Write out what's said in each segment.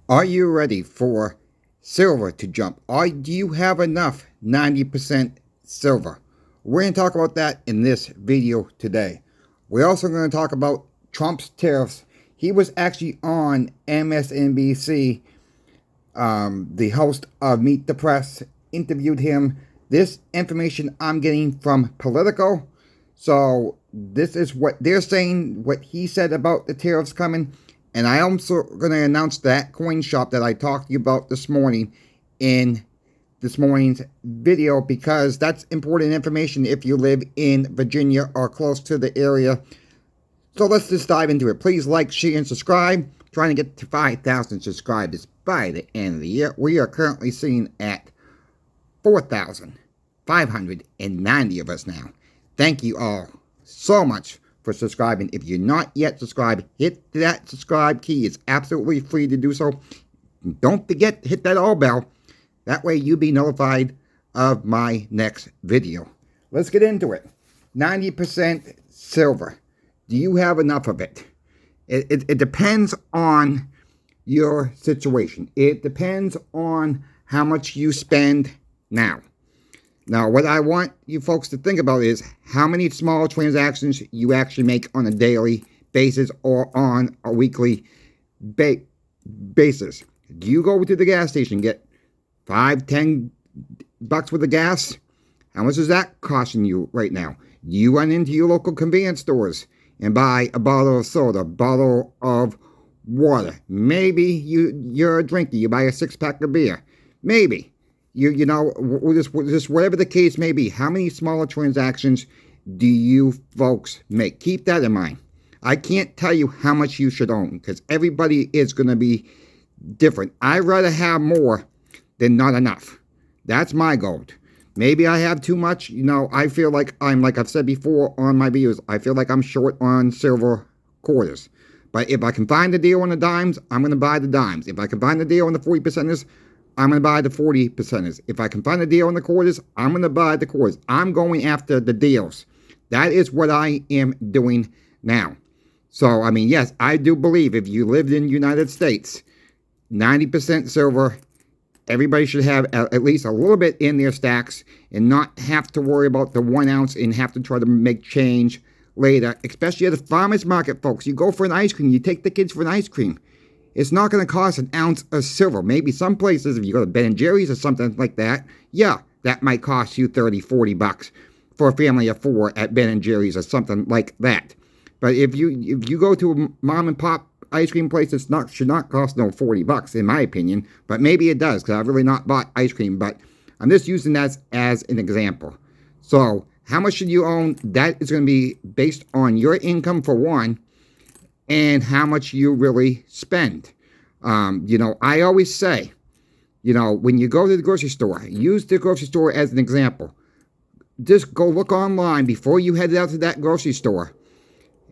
Are you ready for silver to jump? Do you have enough 90% silver? We're going to talk about that in this video today. We're also going to talk about Trump's tariffs. He was actually on MSNBC. The host of Meet the Press interviewed him. This information I'm getting from Politico. So this is what they're saying, what he said about the tariffs coming. And I also going to announce that coin shop that I talked to you about this morning in this morning's video, because that's important information if you live in Virginia or close to the area. So let's just dive into it. Please like, share, and subscribe. Trying to get to 5,000 subscribers by the end of the year. We are currently sitting at 4,590 of us now. Thank you all so much for subscribing. If you're not yet subscribed, hit that subscribe key. It's absolutely free to do so. Don't forget to hit that all bell. That way you'll be notified of my next video. Let's get into it. 90% silver. Do you have enough of it? It depends on your situation. It depends on how much you spend now. Now, what I want you folks to think about is how many small transactions you actually make on a daily basis or on a weekly basis. Do you go to the gas station, get $5-10 worth of gas? How much is that costing you right now? Do you run into your local convenience stores and buy a bottle of soda, a bottle of water? Maybe you're a drinker, you buy a 6-pack of beer. Maybe. You know, just whatever the case may be, how many smaller transactions do you folks make? Keep that in mind. I can't tell you how much you should own because everybody is going to be different. I'd rather have more than not enough. That's my goal. Maybe I have too much. You know, I feel like like I've said before on my videos, I feel like I'm short on silver quarters. But if I can find a deal on the dimes, I'm going to buy the dimes. If I can find a deal on the 40%ers, I'm going to buy the 40%ers. If I can find a deal on the quarters, I'm going to buy the quarters. I'm going after the deals. That is what I am doing now. So, I mean, yes, I do believe if you lived in the United States, 90% silver, everybody should have at least a little bit in their stacks and not have to worry about the 1 ounce and have to try to make change later, especially at the farmer's market, folks. You go for an ice cream, you take the kids for an ice cream. It's not going to cost an ounce of silver. Maybe some places, if you go to Ben & Jerry's or something like that, yeah, that might cost you $30-40 for a family of 4 at Ben & Jerry's or something like that. But if you go to a mom and pop ice cream place, should not cost no $40 in my opinion. But maybe it does because I've really not bought ice cream. But I'm just using that as an example. So how much should you own? That is going to be based on your income for one, and how much you really spend. You know, I always say, you know, when you go to the grocery store, use the grocery store as an example. Just go look online before you head out to that grocery store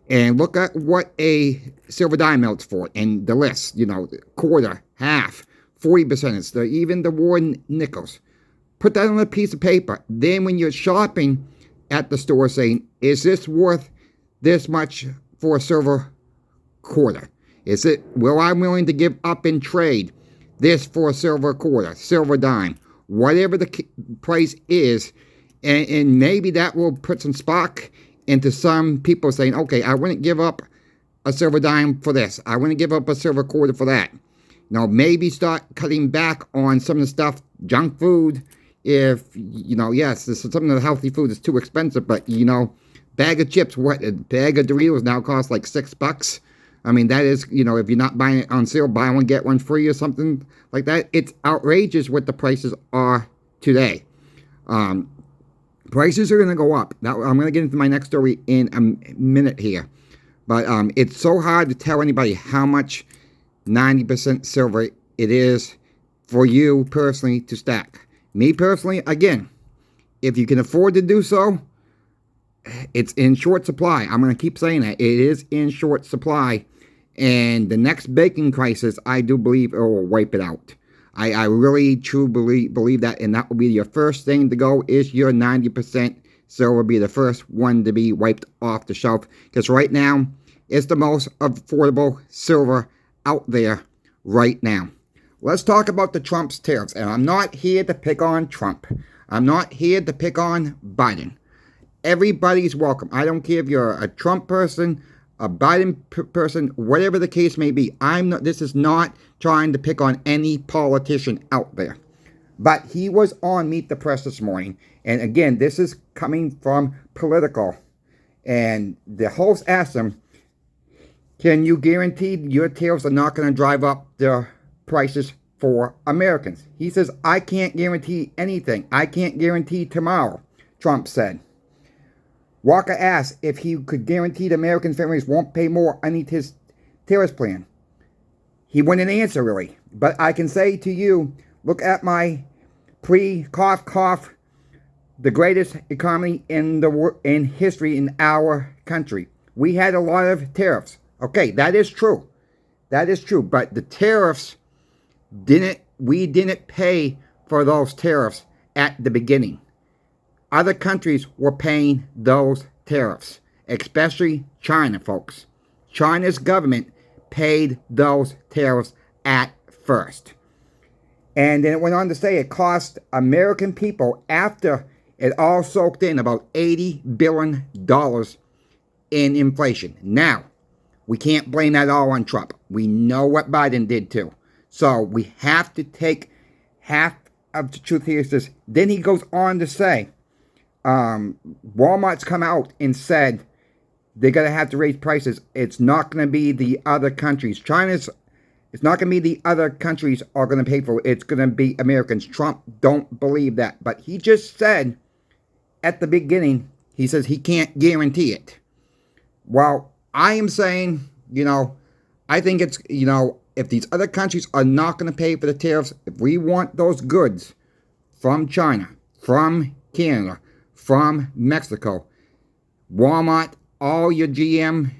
and look at what a silver dime melts for and the list, you know, quarter, half, 40%, even the war nickels. Put that on a piece of paper. Then when you're shopping at the store saying, is this worth this much for a silver quarter? Is it, well, I'm willing to give up and trade this for a silver quarter, silver dime, whatever the price is, and maybe that will put some spark into some people saying, okay, I wouldn't give up a silver dime for this. I wouldn't give up a silver quarter for that. Now, maybe start cutting back on some of the stuff, junk food, if, you know, yes, some of the healthy food is too expensive, but, you know, bag of chips, what, a bag of Doritos now costs like $6. I mean, that is, you know, if you're not buying it on sale, buy one, get one free or something like that. It's outrageous what the prices are today. Prices are going to go up. Now, I'm going to get into my next story in a minute here. But it's so hard to tell anybody how much 90% silver it is for you personally to stack. Me personally, again, if you can afford to do so, it's in short supply. I'm going to keep saying that. It is in short supply. And the next banking crisis, I do believe it will wipe it out. I really, truly believe that. And that will be your first thing to go is your 90% silver will be the first one to be wiped off the shelf. Because right now, it's the most affordable silver out there right now. let's talk about the Trump's tariffs. And I'm not here to pick on Trump. I'm not here to pick on Biden. Everybody's welcome. I don't care if you're a Trump person, a Biden person, whatever the case may be. This is not trying to pick on any politician out there. But he was on Meet the Press this morning. And again, this is coming from Political. And the host asked him, can you guarantee your tariffs are not going to drive up the prices for Americans? He says, I can't guarantee anything. I can't guarantee tomorrow, Trump said. Walker asked if he could guarantee the American families won't pay more underneath his tariff plan. He wouldn't answer, really. But I can say to you, look at my cough, the greatest economy in history in our country. We had a lot of tariffs. Okay, that is true. That is true. But the tariffs, we didn't pay for those tariffs at the beginning. Other countries were paying those tariffs, especially China, folks. China's government paid those tariffs at first. And then it went on to say it cost American people, after it all soaked in, about $80 billion in inflation. Now, we can't blame that all on Trump. We know what Biden did too. So we have to take half of the truth here. Then he goes on to say, Walmart's come out and said they're going to have to raise prices. It's not going to be the other countries. It's not going to be the other countries are going to pay for it. It's going to be Americans. Trump don't believe that. But he just said at the beginning, he says he can't guarantee it. Well, I am saying, I think it's, if these other countries are not going to pay for the tariffs, if we want those goods from China, from Canada, from Mexico, Walmart, all your GM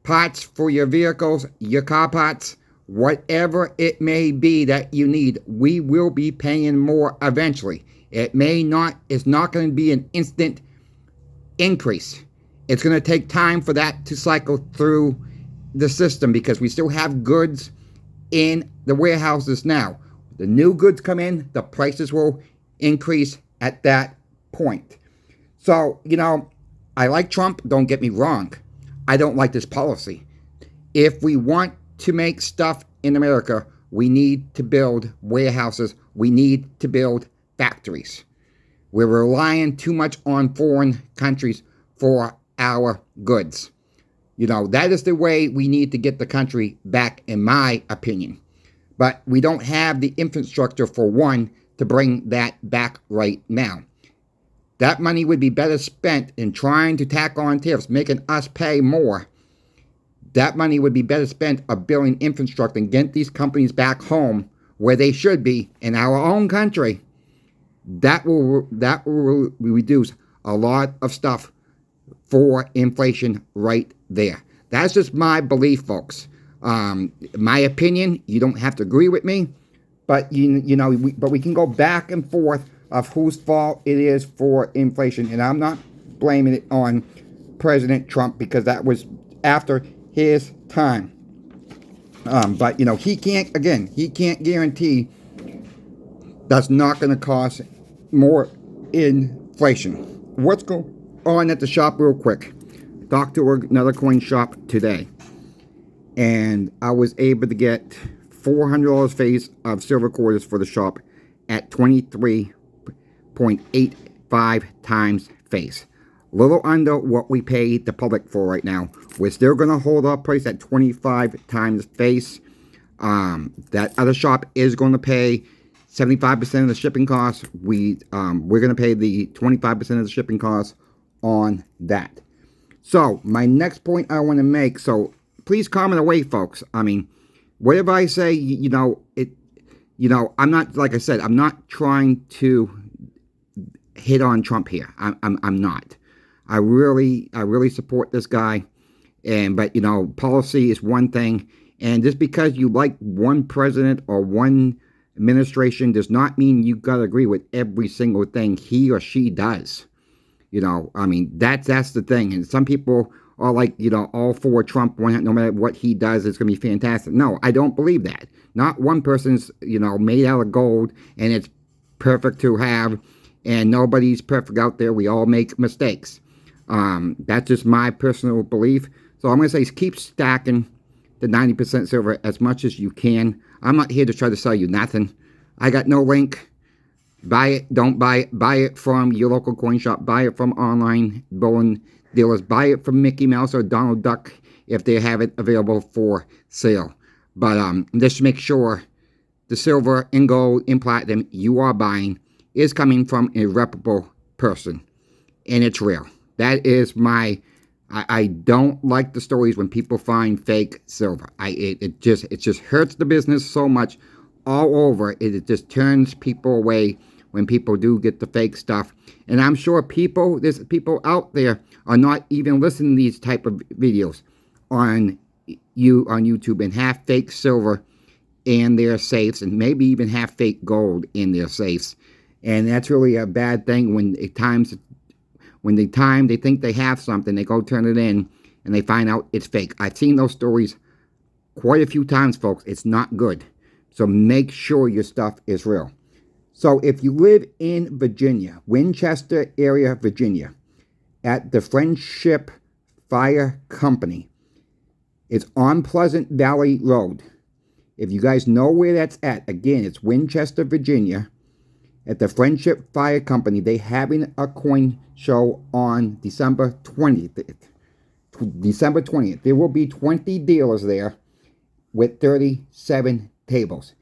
parts for your vehicles, your car parts, whatever it may be that you need, we will be paying more eventually. It's not going to be an instant increase. It's going to take time for that to cycle through the system because we still have goods in the warehouses now. The new goods come in, the prices will increase at that point. So, I like Trump, don't get me wrong. I don't like this policy. If we want to make stuff in America, we need to build warehouses. We need to build factories. We're relying too much on foreign countries for our goods. That is the way we need to get the country back, in my opinion. But we don't have the infrastructure, for one, to bring that back right now. That money would be better spent in trying to tack on tariffs, making us pay more. That money would be better spent of building infrastructure and getting these companies back home where they should be in our own country. That will reduce a lot of stuff for inflation right there. That's just my belief, folks. My opinion. You don't have to agree with me, but but we can go back and forth of whose fault it is for inflation, and I'm not blaming it on President Trump because that was after his time. But he can't guarantee that's not going to cause more inflation. What's going on at the shop real quick? Talked to another coin shop today, and I was able to get $400 face of silver quarters for the shop at 23.85 times face. Little under what we pay the public for right now. We're still going to hold our price at 25 times face. That other shop is going to pay 75% of the shipping costs. We're going to pay the 25% of the shipping costs on that. So my next point I want to make. So please comment away, folks. I mean, whatever I say, I'm not, like I said, I'm not trying to hit on Trump here. I'm not. I really support this guy. But policy is one thing. And just because you like one president or one administration does not mean you got to agree with every single thing he or she does. That's the thing. And some people or like, you know, all for Trump, no matter what he does, it's going to be fantastic. No, I don't believe that. Not one person's, you know, made out of gold and it's perfect to have, and nobody's perfect out there. We all make mistakes. That's just my personal belief. So I'm going to say keep stacking the 90% silver as much as you can. I'm not here to try to sell you nothing. I got no link. Buy it, don't buy it. Buy it from your local coin shop. Buy it from online bullion dealers. Buy it from Mickey Mouse or Donald Duck if they have it available for sale. But just make sure the silver and gold and platinum you are buying is coming from a reputable person. And it's real. That is my... I don't like the stories when people find fake silver. It just hurts the business so much all over. It just turns people away when people do get the fake stuff. And I'm sure there's people out there are not even listening to these type of videos on YouTube and have fake silver in their safes and maybe even have fake gold in their safes. And that's really a bad thing when they think they have something, they go turn it in, and they find out it's fake. I've seen those stories quite a few times, folks. It's not good. So make sure your stuff is real. So if you live in Virginia, Winchester area, Virginia, at the Friendship Fire Company, it's on Pleasant Valley Road. If you guys know where that's at, again, it's Winchester, Virginia, at the Friendship Fire Company. They having a coin show on December 20th. December 20th. There will be 20 dealers there with 37 tables.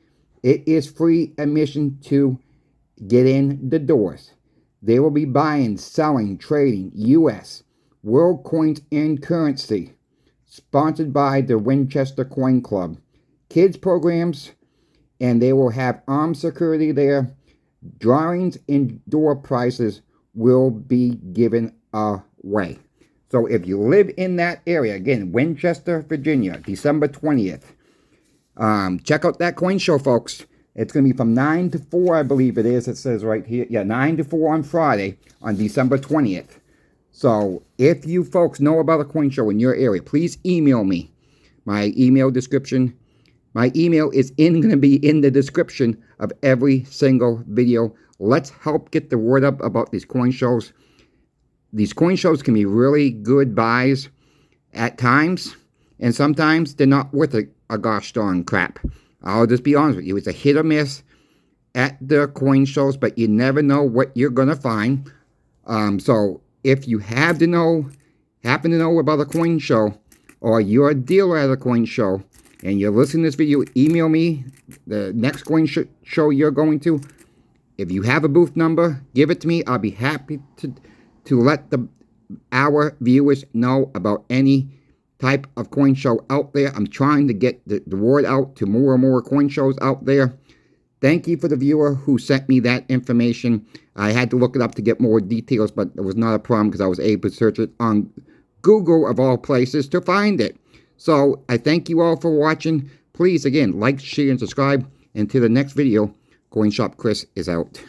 It is free admission to get in the doors. They will be buying, selling, trading U.S. world coins and currency. Sponsored by the Winchester Coin Club. Kids programs, and they will have armed security there. Drawings and door prizes will be given away. So if you live in that area, again, Winchester, Virginia, December 20th, check out that coin show, folks. It's going to be from 9 to 4, I believe it is. It says right here. Yeah, 9 to 4 on Friday on December 20th. So if you folks know about a coin show in your area, please email me. My email description. My email is going to be in the description of every single video. Let's help get the word up about these coin shows. These coin shows can be really good buys at times, and sometimes they're not worth a gosh darn crap. I'll just be honest with you. It's a hit or miss at the coin shows, but you never know what you're going to find. So if you happen to know about a coin show, or you're a dealer at a coin show, and you're listening to this video, email me the next coin show you're going to. If you have a booth number, give it to me. I'll be happy to let our viewers know about any type of coin show out there. I'm trying to get the word out to more and more coin shows out there. Thank you for the viewer who sent me that information. I had to look it up to get more details, but it was not a problem because I was able to search it on Google, of all places, to find it. So I thank you all for watching. Please, again, like, share, and subscribe. And to the next video, Coin Shop Chris is out.